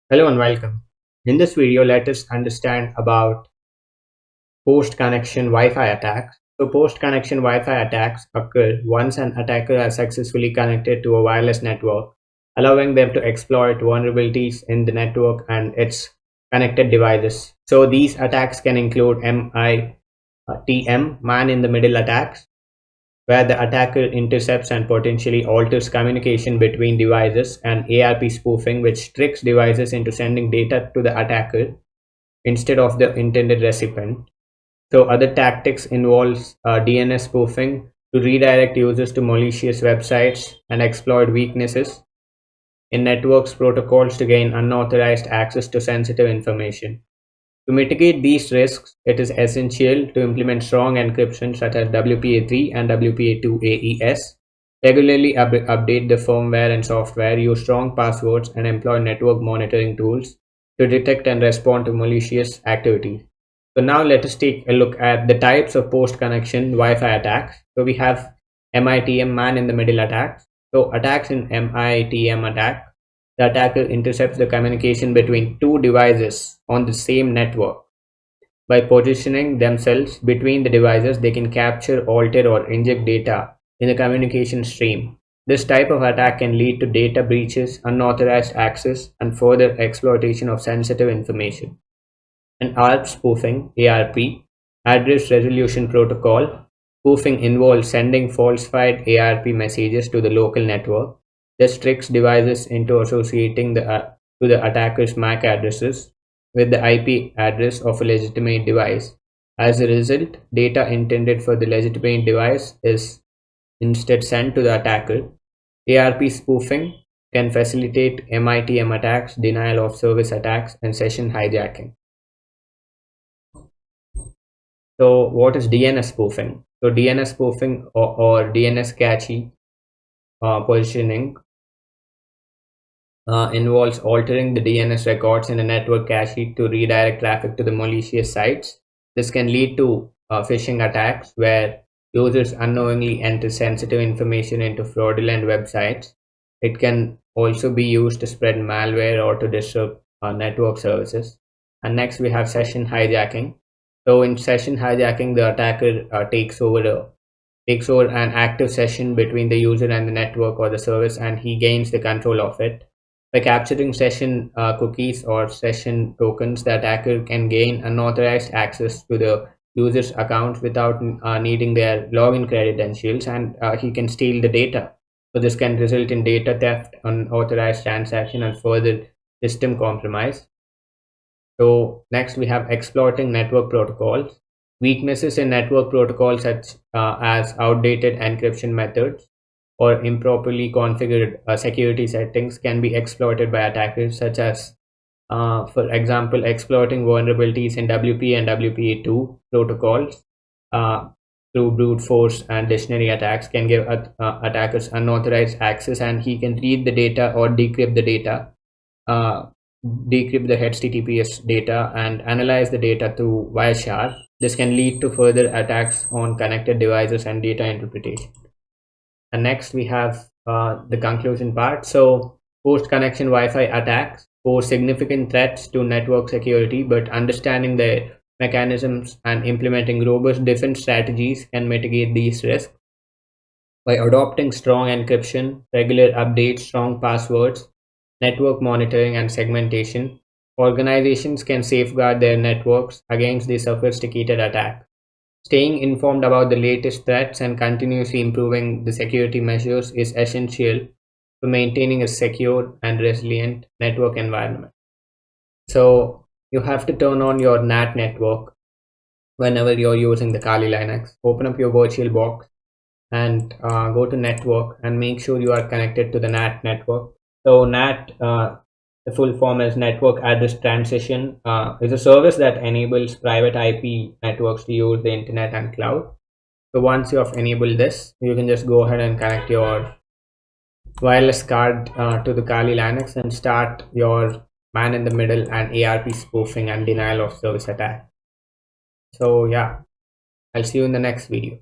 Hello and welcome. In this video, let us understand about post-connection Wi-Fi attacks. So post-connection Wi-Fi attacks occur once an attacker has successfully connected to a wireless network, allowing them to exploit vulnerabilities in the network and its connected devices. So these attacks can include MITM, man-in-the-middle attacks, where the attacker intercepts and potentially alters communication between devices, and ARP spoofing, which tricks devices into sending data to the attacker instead of the intended recipient. So other tactics involves DNS spoofing to redirect users to malicious websites and exploit weaknesses in networks protocols to gain unauthorized access to sensitive information. To mitigate these risks, it is essential to implement strong encryption such as WPA3 and WPA2 AES, regularly update the firmware and software, use strong passwords, and employ network monitoring tools to detect and respond to malicious activities. So now let us take a look at the types of post-connection Wi-Fi attacks. So we have MITM, man-in-the-middle attacks. So attacks in MITM attack, the attacker intercepts the communication between two devices on the same network. By positioning themselves between the devices, they can capture, alter, or inject data in the communication stream. This type of attack can lead to data breaches, unauthorized access, and further exploitation of sensitive information. And ARP spoofing, ARP, address resolution protocol. Spoofing involves sending falsified ARP messages to the local network. This tricks devices into associating to the attacker's MAC addresses with the IP address of a legitimate device. As a result, data intended for the legitimate device is instead sent to the attacker. ARP spoofing can facilitate MITM attacks, denial of service attacks, and session hijacking. So what is DNS spoofing? So DNS spoofing or DNS cache positioning involves altering the DNS records in a network cache to redirect traffic to the malicious sites. This can lead to phishing attacks where users unknowingly enter sensitive information into fraudulent websites. It can also be used to spread malware or to disrupt network services. And next we have session hijacking. So in session hijacking, the attacker takes over an active session between the user and the network or the service, and he gains the control of it. By capturing session cookies or session tokens, the attacker can gain unauthorized access to the user's account without needing their login credentials, and he can steal the data. So this can result in data theft, unauthorized transaction, and further system compromise. So next we have exploiting network protocols. Weaknesses in network protocols such as outdated encryption methods or improperly configured security settings can be exploited by attackers, such as, for example, exploiting vulnerabilities in WP and WPA2 protocols through brute force and dictionary attacks can give attackers unauthorized access, and he can read the data or decrypt the data. Decrypt the HTTPS data and analyze the data through Wireshark. This can lead to further attacks on connected devices and data interpretation. And next we have the conclusion part. So post-connection Wi-Fi attacks pose significant threats to network security, but understanding the mechanisms and implementing robust defense strategies can mitigate these risks. By adopting strong encryption, regular updates, strong passwords, network monitoring, and segmentation, organizations can safeguard their networks against these sophisticated attacks. Staying informed about the latest threats and continuously improving the security measures is essential to maintaining a secure and resilient network environment. So you have to turn on your NAT network whenever you're using the Kali Linux. Open up your VirtualBox and go to network and make sure you are connected to the NAT network. So NAT, the full form is Network Address Transition, is a service that enables private IP networks to use the internet and cloud. So once you have enabled this, you can just go ahead and connect your wireless card to the Kali Linux and start your man-in-the-middle and ARP spoofing and denial of service attack. So yeah, I'll see you in the next video.